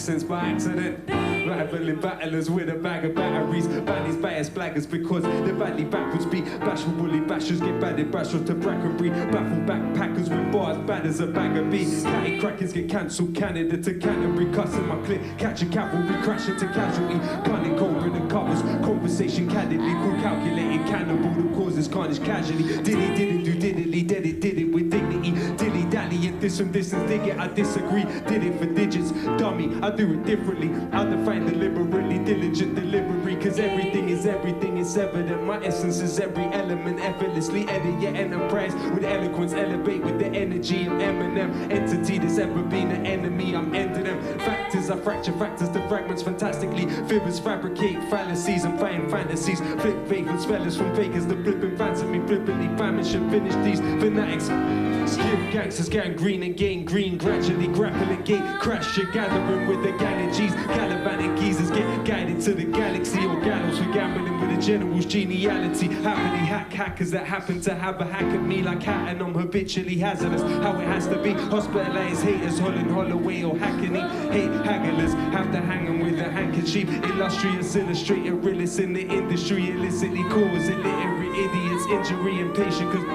accents by accident. Rivaling battlers with a bag of batteries. Baddies bias blaggers because they're badly backwards beat. Bashful bully bashers get batted, bashful to brackery. Baffled backpackers with bars bad as a bag of beat. Catty crackers get cancelled, Canada to Canterbury. Cussing my clip, catching cavalry, crashing to casualty. Punning cobra the covers, conversation candidly. Cool calculated cannibal that causes carnage casually. Didn't do diddly, did it with dignity. Dilly dally and this from distance, dig it, I disagree. Did it for digits, dummy, I do it differently. I define deliberately, diligent delivery. Cause everything is evident. My essence is every element, effortlessly edit your enterprise. With eloquence, elevate with the energy of Eminem. Entity that's ever been an enemy, I'm ending them. Factors, I fracture factors to fragments fantastically. Fibers fabricate fallacies and find fantasies. Flip vagrant spellers from fakers to flipping fans of me flippantly. Famine should finish these fanatics. Give gangsters gangrene and gain green. Gradually grappling gate. Crash your gathering with the gang of G's. Gallivanting geezers get guided to the galaxy. Or gallows for gambling with a general's geniality. Happily hackers that happen to have a hack at me like hat, and I'm habitually hazardous. How it has to be. Hospitalized haters, Holland Holloway or Hackney. Hate hagglers have to hang them with a handkerchief. Illustrious, illustrator, realists in the industry. Illicitly cause illiterate idiots injury impatient cause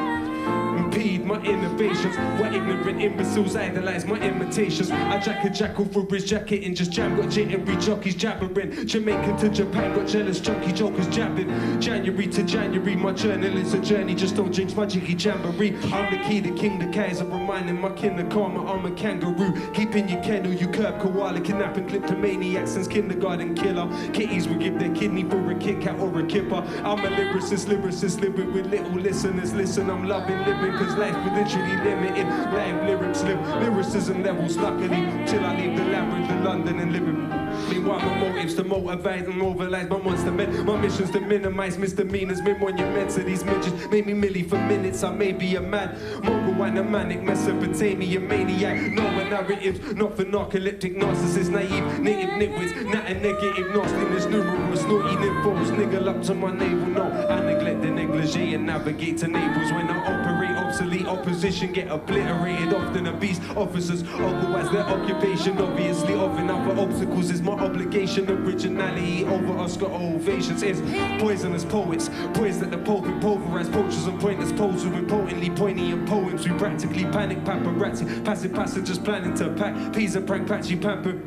impede my innovations. What ignorant imbeciles idolize my imitations. I jack a jackal for his jacket and just jam. Got jittery jockeys jabbering. Jamaican to Japan, got jealous junkie jokers jabbing. January to January, my journal is a journey. Just don't jinx my jiggy jamboree. I'm the key, the king, the Kaiser, reminding my kin the karma. I'm a kangaroo, keeping your kennel. You curb koala, kidnapping kleptomaniacs since kindergarten killer. Kitties will give their kidney for a Kit Kat or a kipper. I'm a lyricist, living with little listeners. Listen, I'm loving living cause life's literally limited. Live lyrics live lyricism levels luckily till I leave the labyrinth of London and living. Meanwhile my motives to motivate and mobilize my monster men. My mission's to minimize misdemeanors, min monuments of these midgets. Make me milli for minutes, I may be a mad mogul and a manic Mesopotamian maniac. No narratives, not for narcoleptic narcissists, naive native nitwits, not a negative nastiness, numerous naughty nymphos. Niggle up to my navel, no, I neglect the negligee and navigate to neighbors when I operate. Obsolete opposition get obliterated, often abused officers ogle as their occupation. Obviously often other obstacles is my obligation. Originality over Oscar ovations is poisonous poets, poised at the pulpit, pulverized poachers and pointless poses with potently poignant poems. We practically panic paparazzi, passive passengers planning to pack peas and prank patchy pamper.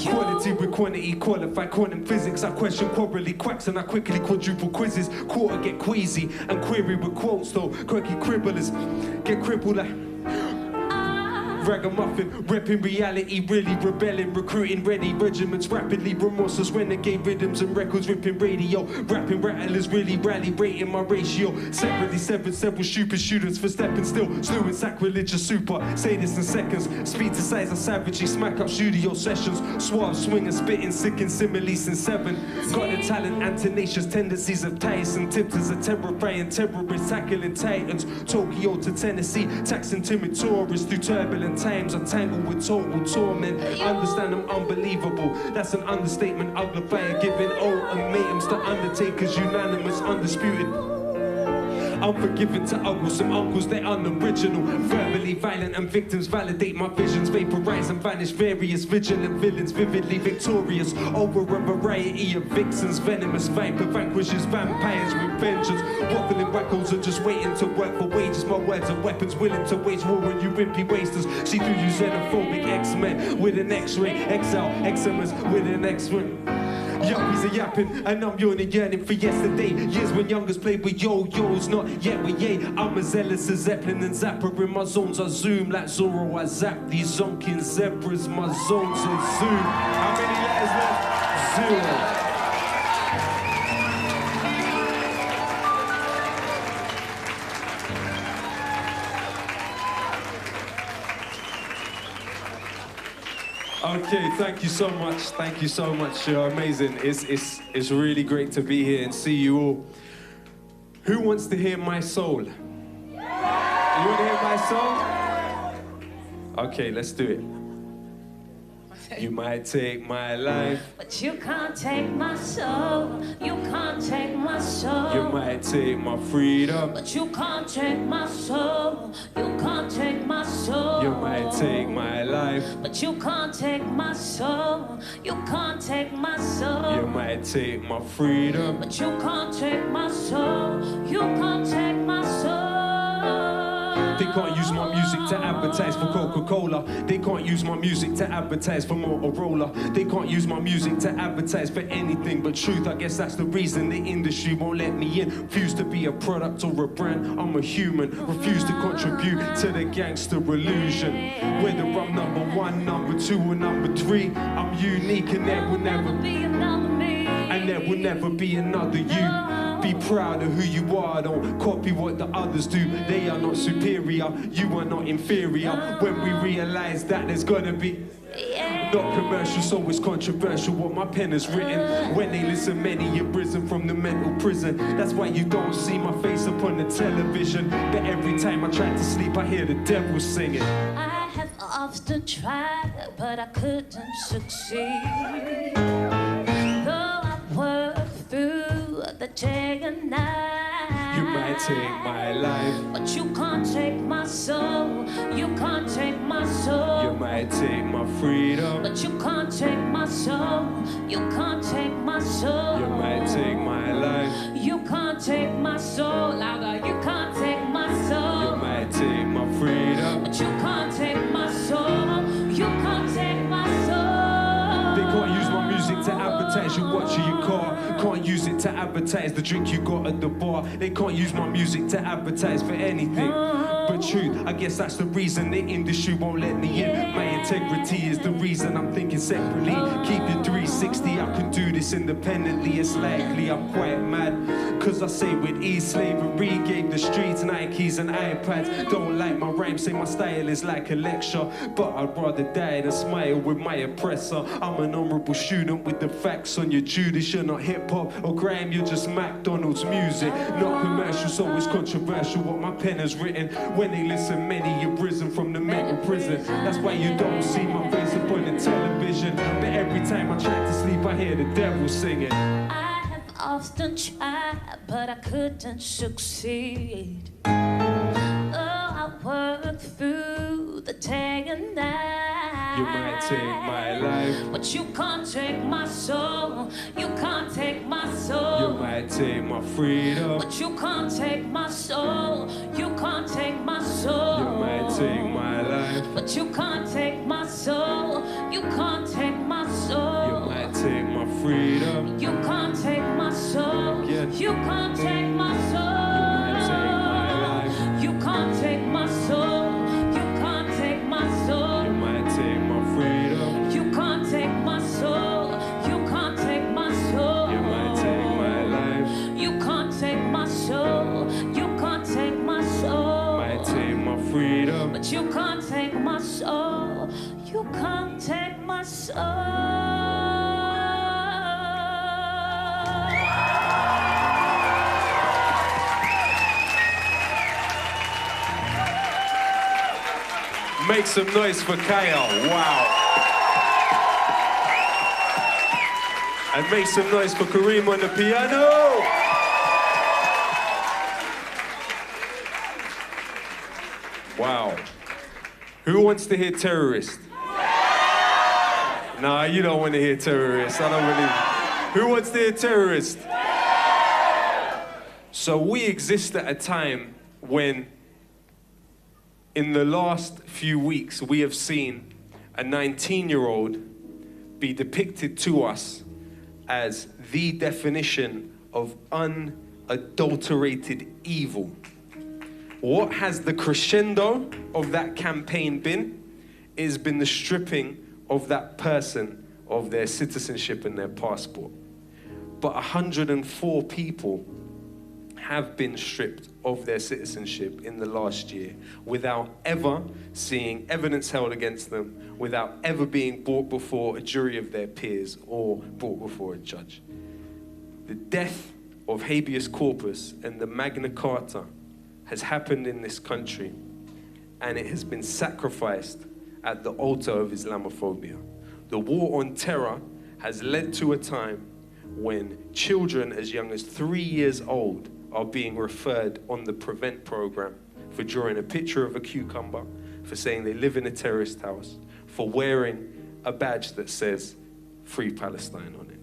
Quality with quantity, qualified quantum physics. I question quarterly quacks and I quickly quadruple quizzes. Quarter get queasy and query with quotes though. Quirky cribblers get crippled like ragamuffin, repping reality, really rebelling, recruiting ready regiments rapidly, remorseless renegade rhythms and records ripping radio, rapping rattlers really rally rating my ratio, separately severed several stupid students for stepping still, slewing sacrilegious super, say this in seconds, speed to size and savagely smack up studio sessions, suave swing and spitting sick and similes in 7, got the talent and tenacious tendencies of Tyson tipters, a terrifying terrorist tackling titans, Tokyo to Tennessee, taxing timid tourists through turbulent times, I tangle with total torment. Understand I'm unbelievable, that's an understatement. Uglifier giving ultimatums to undertakers, unanimous, undisputed. Unforgiving to uncles, some uncles, they're unoriginal. Verbally violent and victims validate my visions. Vaporize and vanish various vigilant villains, vividly victorious over a variety of vixens. Venomous viper vanquishes vampires with vengeance. Waffling wackles are just waiting to work for wages. My words are weapons willing to wage war on you wimpy wasters. See through you xenophobic X-Men with an X-ray. Exile, eczemas with an X-ray. Yuppies are yapping, and I'm yawning, yearning for yesterday. Years when youngers played with yo-yos, not yet with yay. I'm as zealous as Zeppelin and Zapper in my zones. I zoom like Zorro, I zap these zonking zebras. My zones are zoom. How many letters left? 0. Okay, thank you so much. Thank you so much. You're amazing. It's really great to be here and see you all. Who wants to hear my soul? You want to hear my soul? Okay, let's do it. You might take my life, but you can't take my soul. You can't take my soul. You might take my freedom, but you can't take my soul. You can't take my soul. You might take my life, but you can't take my soul. You can't take my soul. You might take my freedom, but you can't take my soul. You can't take my soul. They can't use my music to advertise for Coca-Cola. They can't use my music to advertise for Motorola. They can't use my music to advertise for anything but truth. I guess that's the reason the industry won't let me in. Refuse to be a product or a brand. I'm a human. Refuse to contribute to the gangster illusion. Whether I'm number one, number two, or number three, I'm unique and there will never be another me. And there will never be another you. Be proud of who you are, don't copy what the others do. They are not superior, you are not inferior. When we realize that there's gonna be not commercial, so it's controversial what my pen has written. When they listen, many have risen from the mental prison. That's why you don't see my face upon the television. But every time I try to sleep, I hear the devil singing. I have often tried, but I couldn't succeed. Though I work through the day and night. You might take my life, but you can't take my soul. You can't take my soul. You might take my freedom, but you can't take my soul. You can't take my soul. You might take my life, you can't take my soul. Louder, you can't take my soul. You might take my freedom, but you can't take my soul. You can't take my soul. They can't use my music to advertise your watch or your car. Can't use it to advertise the drink you got at the bar. They can't use my music to advertise for anything but truth. I guess that's the reason the industry won't let me in. My integrity is the reason I'm thinking separately. Keep your 360, I can do this independently. It's likely I'm quite mad, cause I say with ease slavery gave the streets Nikes and iPads. Don't like my rhyme, say my style is like a lecture, but I'd rather die than smile with my oppressor. I'm an honourable student with the facts on your Judas. You're not hip-hop or grime, you're just McDonald's music. Not commercial, so it's controversial what my pen has written. When they listen, many have risen from the mental prison. That's why you don't see my face upon the television. But every time I try to sleep, I hear the devil singing. I have often tried, but I couldn't succeed. Oh, I work through the day and night. You might take my life, but you can't take my soul. You can't take my soul. You might take my freedom, but you can't take my soul. You can't take my soul. You might take my life, but you can't take my soul. You can't take my soul. You might take my freedom, You can't take my soul. Yeah. You can't take my soul. You might take my life, You can't take my soul. You can't take my soul. You might take my freedom, You can't take my soul. You can't take my soul. You might take my life, You can't take my soul. You can't take my soul. might take my freedom, But you can't take my soul. You can't take my soul. Make some noise for Kyle. Wow. And make some noise for Kareem on the piano. Wow. Who wants to hear terrorist? Nah, you don't want to hear terrorist. I don't believe. Who wants to hear terrorist? So we exist at a time when in the last few weeks, we have seen a 19-year-old be depicted to us as the definition of unadulterated evil. What has the crescendo of that campaign been? It has been the stripping of that person of their citizenship and their passport. But 104 people have been stripped of their citizenship in the last year without ever seeing evidence held against them, without ever being brought before a jury of their peers or brought before a judge. The death of habeas corpus and the Magna Carta has happened in this country, and it has been sacrificed at the altar of Islamophobia. The war on terror has led to a time when children as young as 3 years old are being referred on the PREVENT program for drawing a picture of a cucumber, for saying they live in a terrorist house, for wearing a badge that says Free Palestine on it.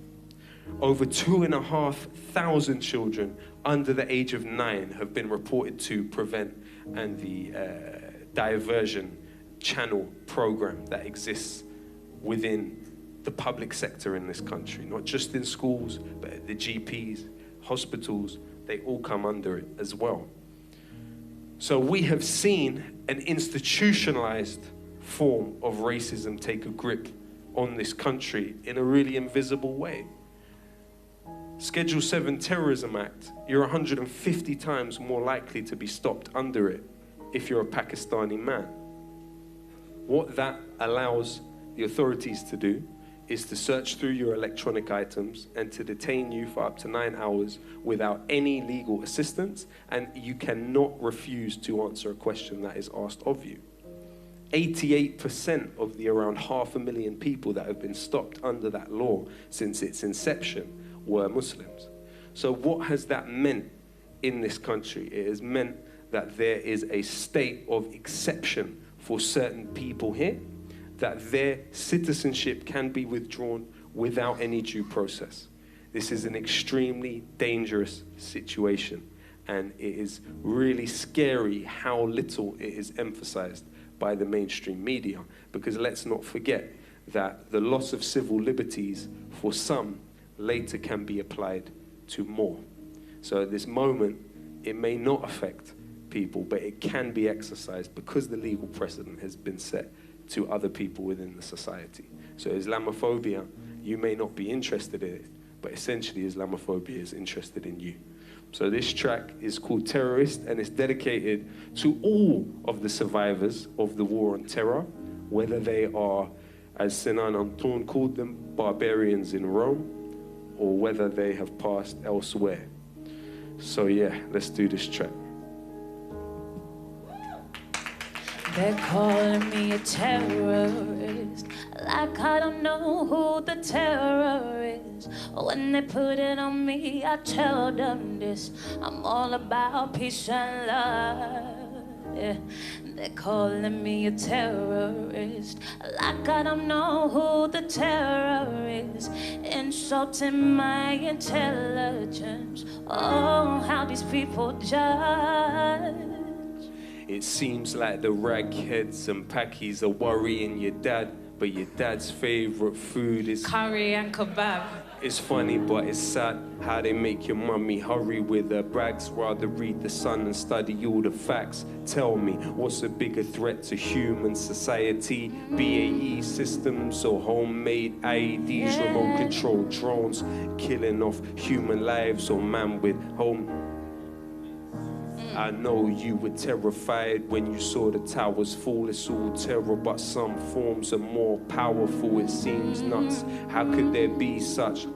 Over 2,500 children under the age of 9 have been reported to PREVENT and the diversion channel program that exists within the public sector in this country, not just in schools, but the GPs, hospitals, they all come under it as well. So we have seen an institutionalized form of racism take a grip on this country in a really invisible way. Schedule 7 Terrorism Act, you're 150 times more likely to be stopped under it if you're a Pakistani man. What that allows the authorities to do is to search through your electronic items and to detain you for up to 9 hours without any legal assistance, and you cannot refuse to answer a question that is asked of you. 88% of the around 500,000 people that have been stopped under that law since its inception were Muslims. So what has that meant in this country? It has meant that there is a state of exception for certain people here, that their citizenship can be withdrawn without any due process. This is an extremely dangerous situation, and it is really scary how little it is emphasized by the mainstream media, because let's not forget that the loss of civil liberties for some later can be applied to more. So at this moment, it may not affect people, but it can be exercised because the legal precedent has been set to other people within the society. So Islamophobia, you may not be interested in it, but essentially Islamophobia is interested in you. So this track is called Terrorist, and it's dedicated to all of the survivors of the war on terror, whether they are, as Sinan Antoun called them, barbarians in Rome, or whether they have passed elsewhere. So yeah, let's do this track. They're calling me a terrorist, like I don't know who the terror is. When they put it on me, I tell them this: I'm all about peace and love. Yeah. They're calling me a terrorist, like I don't know who the terror is. Insulting my intelligence. Oh, how these people judge. It seems like the ragheads and packies are worrying your dad, but your dad's favorite food is curry and kebab. It's funny, but it's sad how they make your mummy hurry with her brags, rather read the Sun and study all the facts. Tell me, what's a bigger threat to human society? BAE systems or homemade IEDs, remote control drones, killing off human lives, or man with home. I know you were terrified when you saw the towers fall. It's all terror, but some forms are more powerful. It seems nuts. How could there be such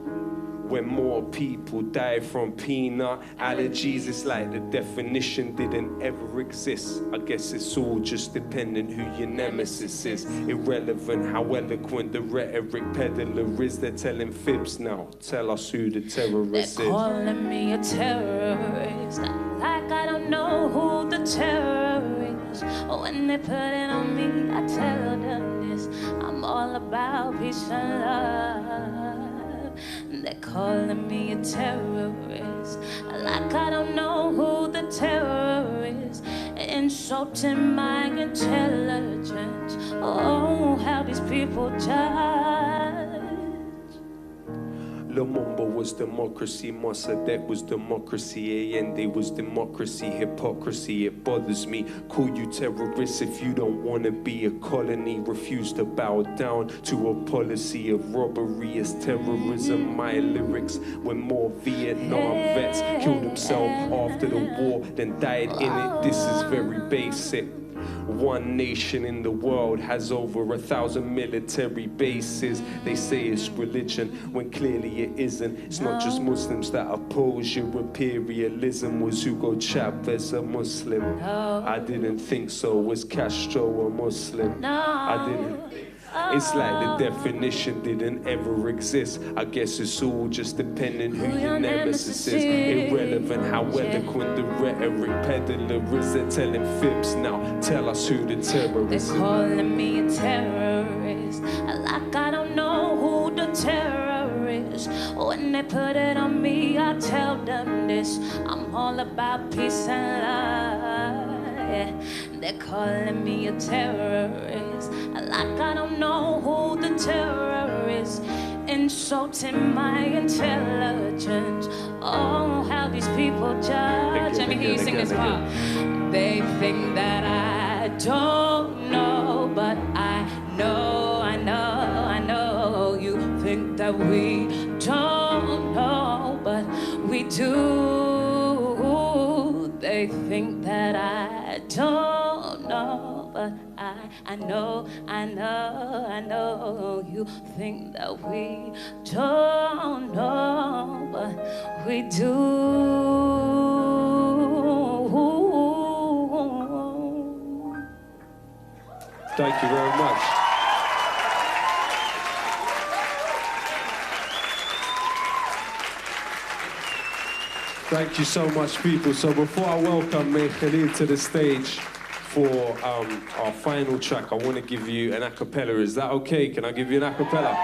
when more people die from peanut allergies? It's like the definition didn't ever exist. I guess it's all just dependent who your nemesis is. Irrelevant how eloquent the rhetoric peddler is. They're telling fibs now. Tell us who the terrorist They're is. calling me a terrorist, like I don't know who the terror is. When they put it on me, I tell them this: I'm all about peace and love. They're calling me a terrorist, like I don't know who the terror is. Insulting my intelligence. Oh, how these people judge. Lumumba was democracy, Mossadegh was democracy, Allende was democracy, hypocrisy, it bothers me. Call you terrorists if you don't want to be a colony. Refuse to bow down to a policy of robbery as terrorism. My lyrics, when more Vietnam vets killed themselves after the war than died in it. This is very basic. One nation in the world has over 1,000 military bases. They say it's religion, when clearly it isn't. It's not just Muslims that oppose your imperialism. Was Hugo Chavez a Muslim? I didn't think so. Was Castro a Muslim? I It's like the definition didn't ever exist. I guess it's all just depending who your nemesis is. Irrelevant how eloquent the rhetoric peddler is. They're telling fibs now. Tell us who the terrorist is. They're calling me a terrorist, like I don't know who the terror is. When they put it on me, I tell them this: I'm all about peace and love. Yeah. They're calling me a terrorist, like I don't know who the terror is. Insulting my intelligence. Oh, how these people judge. Let me hear you sing this part. They think that I don't know, but I know, I know, I know. You think that we don't know, but we do. They think that I don't know, but I know, I know, I know. You think that we don't know, but we do. Thank you very much. Thank you so much, people. So before I welcome Khalid to the stage for our final track, I want to give you an a cappella. Is that okay? Can I give you an a cappella?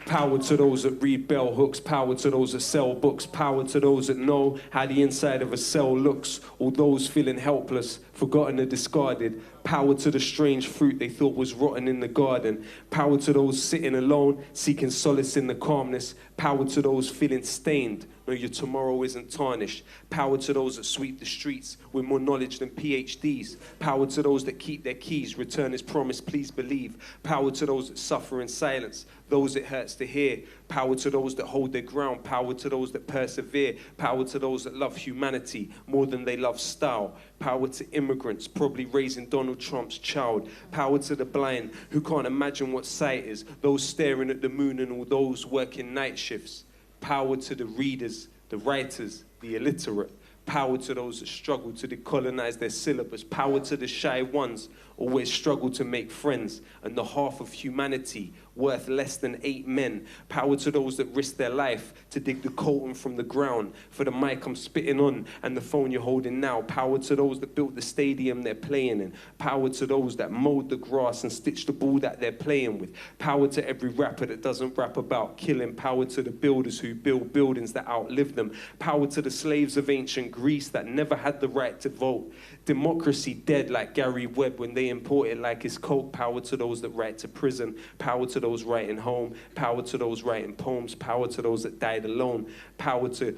Power to those that read bell hooks, power to those that sell books, power to those that know how the inside of a cell looks, all those feeling helpless, forgotten or discarded. Power to the strange fruit they thought was rotten in the garden. Power to those sitting alone, seeking solace in the calmness. Power to those feeling stained, know your tomorrow isn't tarnished. Power to those that sweep the streets with more knowledge than PhDs. Power to those that keep their keys, return as promised, please believe. Power to those that suffer in silence, those it hurts to hear. Power to those that hold their ground. Power to those that persevere. Power to those that love humanity more than they love style. Power to immigrants, probably raising Donald Trump's child. Power to the blind who can't imagine what sight is. Those staring at the moon and all those working night shifts. Power to the readers, the writers, the illiterate. Power to those that struggle to decolonize their syllabus. Power to the shy ones, always struggle to make friends. And the half of humanity, worth less than 8 men. Power to those that risk their life to dig the coltan from the ground. For the mic I'm spitting on and the phone you're holding now. Power to those that built the stadium they're playing in. Power to those that mowed the grass and stitched the ball that they're playing with. Power to every rapper that doesn't rap about killing. Power to the builders who build buildings that outlive them. Power to the slaves of ancient Greece that never had the right to vote. Democracy dead like Gary Webb when they import it like it's coke. Power to those that write to prison. Power to those writing home. Power to those writing poems. Power to those that died alone. Power to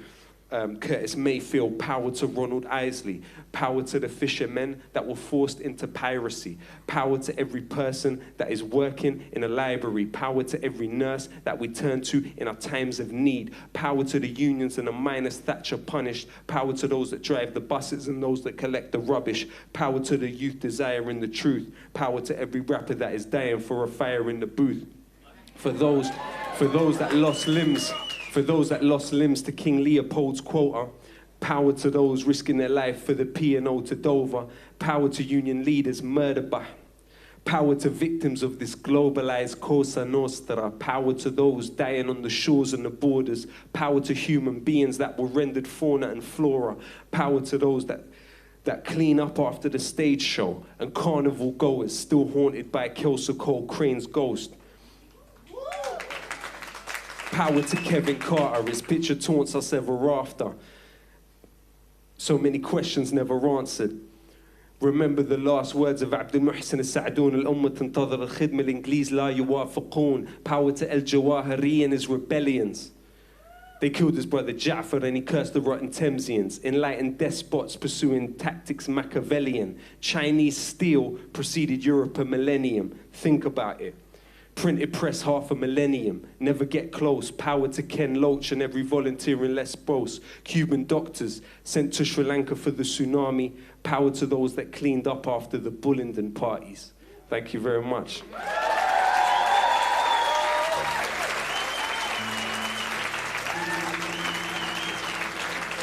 Curtis Mayfield. Power to Ronald Isley. Power to the fishermen that were forced into piracy. Power to every person that is working in a library. Power to every nurse that we turn to in our times of need. Power to the unions and the miners Thatcher punished. Power to those that drive the buses and those that collect the rubbish. Power to the youth desiring the truth. Power to every rapper that is dying for a fire in the booth. For those that lost limbs. For those that lost limbs to King Leopold's quota. Power to those risking their life for the P&O to Dover. Power to union leaders murdered by. Power to victims of this globalized Cosa Nostra. Power to those dying on the shores and the borders. Power to human beings that were rendered fauna and flora. Power to those that clean up after the stage show. And carnival goers still haunted by Kelso Cole Crane's ghost. Power to Kevin Carter, his picture taunts us ever after. So many questions never answered. Remember the last words of Abdul Muhsin al-Sa'doun, al-Umma tantadhar al-khidma al-Inglis la yuwafaqoon. Power to al-Jawahiri and his rebellions. They killed his brother Ja'far and he cursed the rotten Thamesians. Enlightened despots pursuing tactics Machiavellian. Chinese steel preceded Europe a millennium. Think about it. Printed press half a millennium. Never get close. Power to Ken Loach and every volunteer in Lesbos. Cuban doctors sent to Sri Lanka for the tsunami. Power to those that cleaned up after the Bullingdon parties. Thank you very much.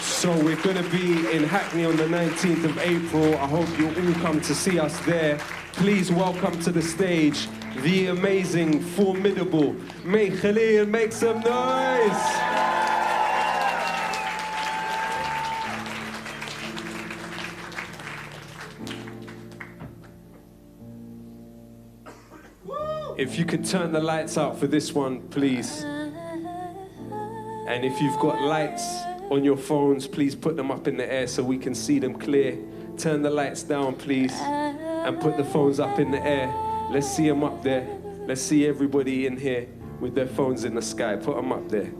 So we're going to be in Hackney on the 19th of April. I hope you'll all come to see us there. Please welcome to the stage the amazing, formidable May Khalil. Make some noise. If you could turn the lights out for this one, please. And if you've got lights on your phones, please put them up in the air so we can see them clear. Turn the lights down, please, and put the phones up in the air. Let's see them up there. Let's see everybody in here with their phones in the sky. Put them up there.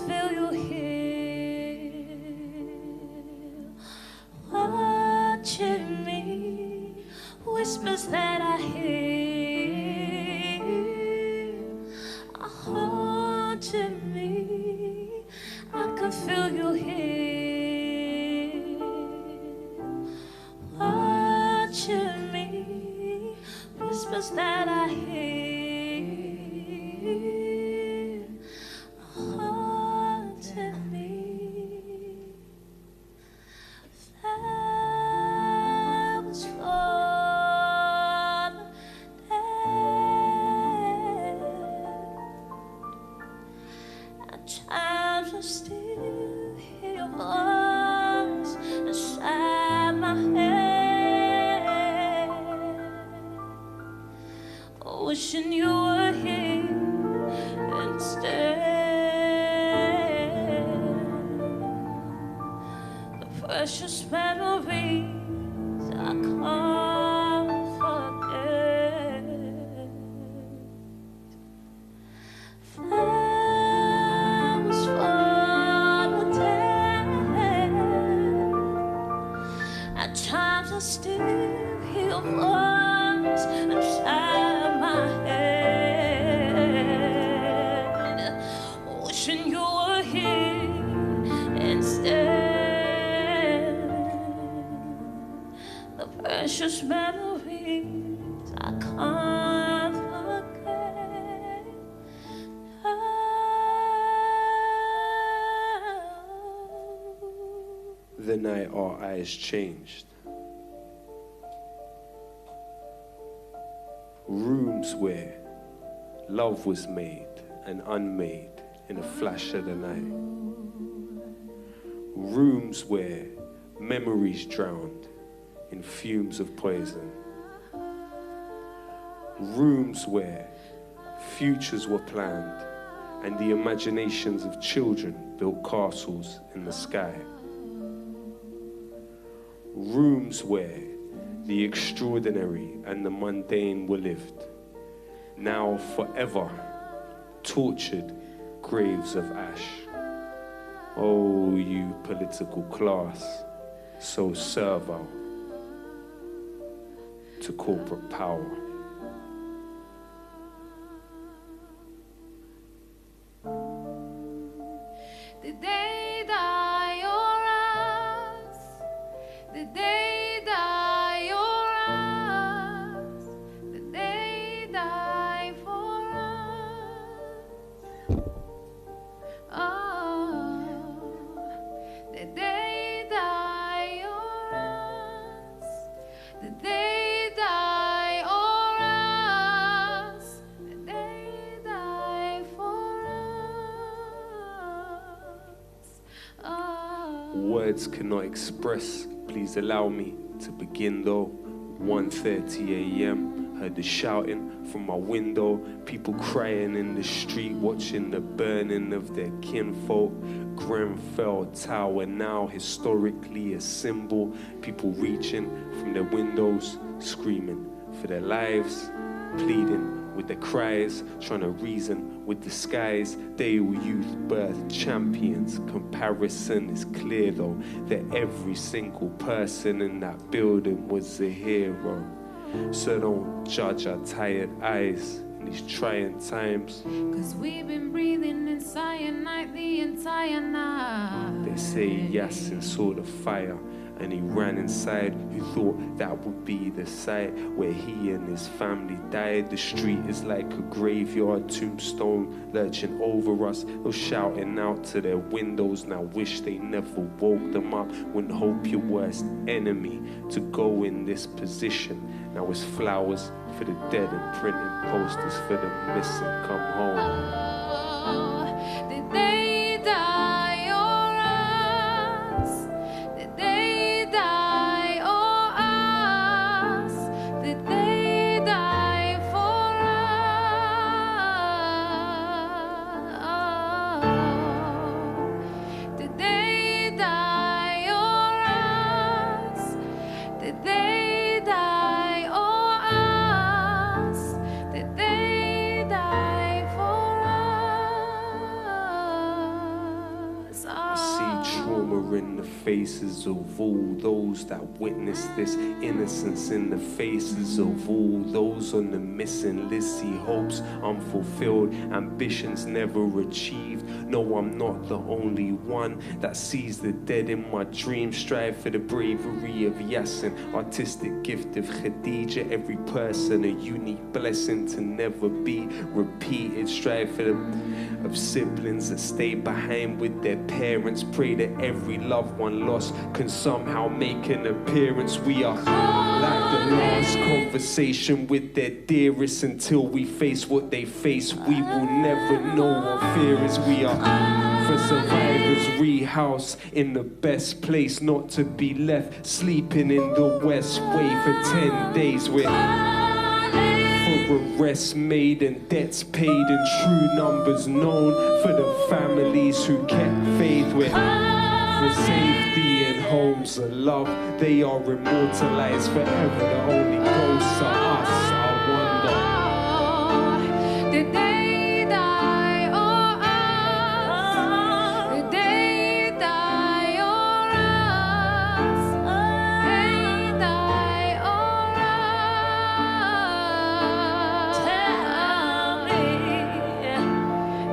Feel you here, watching me, whispers that I hear are haunting me. I can feel you here, watching me, whispers that I hear. Wishing you were here instead. The precious memories I can't forget. Flowers for the dead. At times I still hear voice inside my head, wishing you were here instead. The precious memories I can't forget. The night our eyes changed. Rooms where love was made and unmade in a flash of the night. Rooms where memories drowned in fumes of poison. Rooms where futures were planned and the imaginations of children built castles in the sky. Rooms where the extraordinary and the mundane were lived, now forever tortured graves of ash. Oh, you political class, so servile to corporate power. Did they die or us? Did they die or us? Did they die for us? Oh, did they die or us? Did they die or us? Did they die for us? Oh. Words cannot express. Please allow me to begin though. 1:30 a.m. Heard the shouting from my window. People crying in the street, watching the burning of their kinfolk. Grenfell Tower, now historically a symbol. People reaching from their windows, screaming for their lives, pleading with their cries, trying to reason with the skies. They were youth birth champions. Comparison is clear though, that every single person in that building was a hero. So don't judge our tired eyes in these trying times. 'Cause we've been breathing in cyanide the entire night. They say yes and saw the fire and he ran inside. Who thought that would be the site where he and his family died? The street is like a graveyard, tombstone lurching over us. They're shouting out to their windows, now wish they never woke them up. Wouldn't hope your worst enemy to go in this position. Now it's flowers for the dead and printing posters for the missing. Come home. Did they die or us? Did they die or us? Did they die for us? Did they die or us? Did they die or us? Did they die for us? I see trauma in the faces of all those that witnessed this, innocence in the faces of all those on the missing list. See hopes unfulfilled, ambitions never achieved. No, I'm not the only one that sees the dead in my dreams. Strive for the bravery of Yasin, artistic gift of Khadija. Every person a unique blessing to never be repeated. Strive for the of siblings that stay behind with their parents. Pray that every loved one lost can somehow make an appearance. We are like the last conversation with their dearest. Until we face what they face, we will never know what fear is. We are for survivors, rehouse in the best place, not to be left sleeping in the west way for 10 days. We're for arrests made and debts paid and true numbers known for the families who kept faith. We're for safety and homes of love, they are immortalized forever. The only ghosts are us. I wonder, did they die or us? Did they die or us? They die or us? Tell me,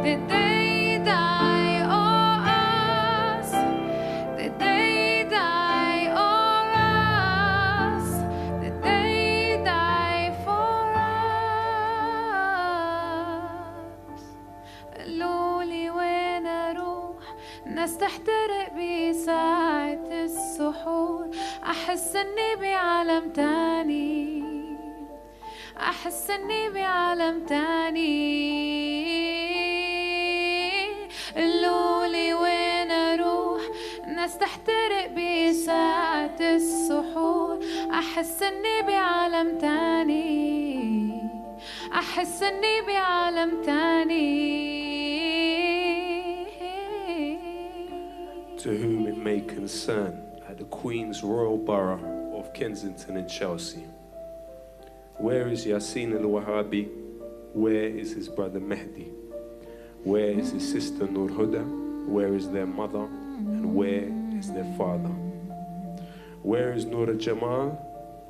did they die or us? Did they die or us? Did they die for us? قالولي وين اروح؟ الناس تحترق بساعة السحور. احس اني بعالم تاني، احس اني بعالم تاني. قالولي وين اروح؟ الناس تحترق بساعة السحور. احس اني بعالم تاني، احس اني بعالم تاني. to whom it may concern, at the Queen's Royal Borough of Kensington and Chelsea. Where is Yasin al-Wahhabi? Where is his brother Mehdi? Where is his sister Nur Huda? Where is their mother? And where is their father? Where is Nur al-Jamal?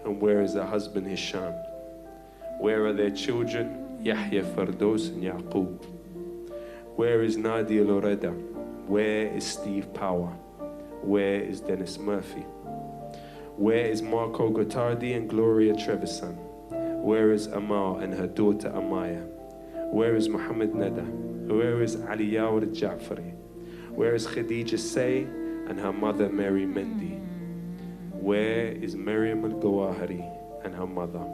And where is her husband Hisham? Where are their children Yahya, Fardos and Yaqub? Where is Nadia Loreda? Where is Steve Power? Where is Dennis Murphy? Where is Marco Gottardi and Gloria Trevisan? Where is Amal and her daughter Amaya? Where is Muhammad Nada? Where is Ali Yawar Ja'fari? Where is Khadija Say and her mother Mary Mendy? Where is Miriam Al-Gawahiri and her mother?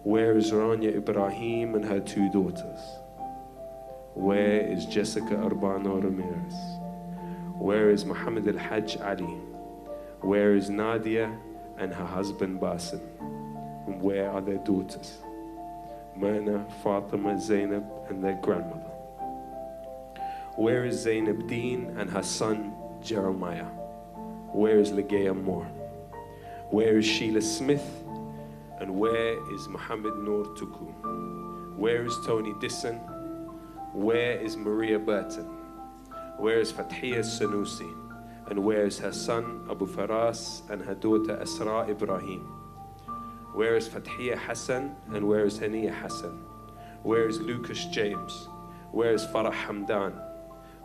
Where is Rania Ibrahim and her two daughters? Where is Jessica Urbano Ramirez? Where is Muhammad Al-Hajj Ali? Where is Nadia and her husband Basim? And where are their daughters? Myrna, Fatima, Zainab and their grandmother. Where is Zainab Deen and her son Jeremiah? Where is Legea Moore? Where is Sheila Smith? And where is Muhammad Noor Tuku? Where is Tony Disson? Where is Maria Burton? Where is Fathia Sanusi? And where is her son Abu Faras and her daughter Asra Ibrahim? Where is Fathia Hassan and where is Hania Hassan? Where is Lucas James? Where is Farah Hamdan?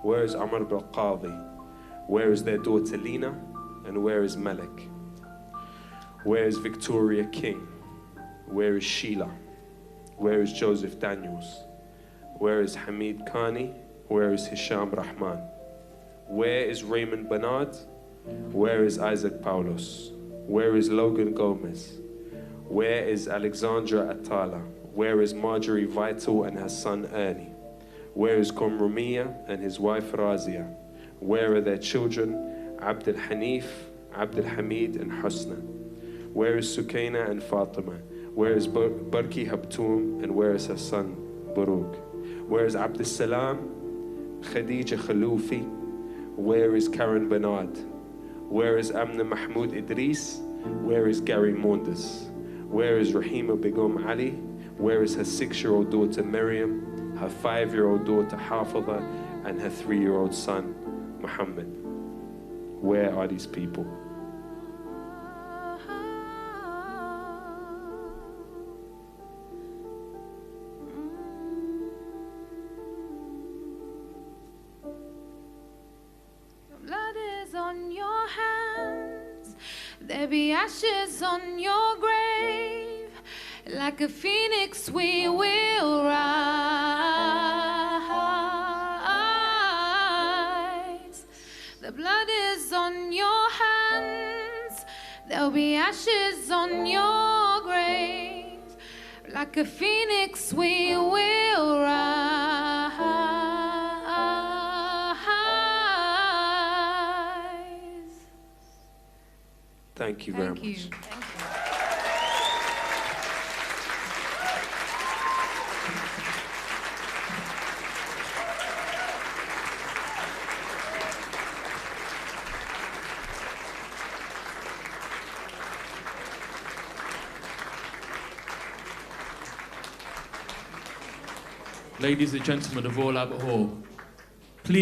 Where is Amr Bilqadi? Where is their daughter Lina? And where is Malik? Where is Victoria King? Where is Sheila? Where is Joseph Daniels? Where is Hamid Khani? Where is Hisham Rahman? Where is Raymond Bernard? Where is Isaac Paulos? Where is Logan Gomez? Where is Alexandra Atala? Where is Marjorie Vital and her son Ernie? Where is Komrumia and his wife Razia? Where are their children Abdul Hanif, Abdul Hamid and Husna? Where is Sukaina and Fatima? Where is Barki Habtoum and where is her son Baruch? Where is Abdul Salam, Khadija Khaloufi? Where is Karen Bernard? Where is Amna Mahmoud Idris? Where is Gary Maunders? Where is Rahima Begum Ali? Where is her 6-year-old daughter Miriam, her 5-year-old daughter Hafidha, and her 3-year-old son Muhammad? Where are these people? On your hands, there be ashes on your grave. Like a phoenix we will rise. The blood is on your hands, there'll be ashes on your grave. Like a phoenix we will rise. Thank you very much. Thank you. Ladies and gentlemen of All Albert Hall,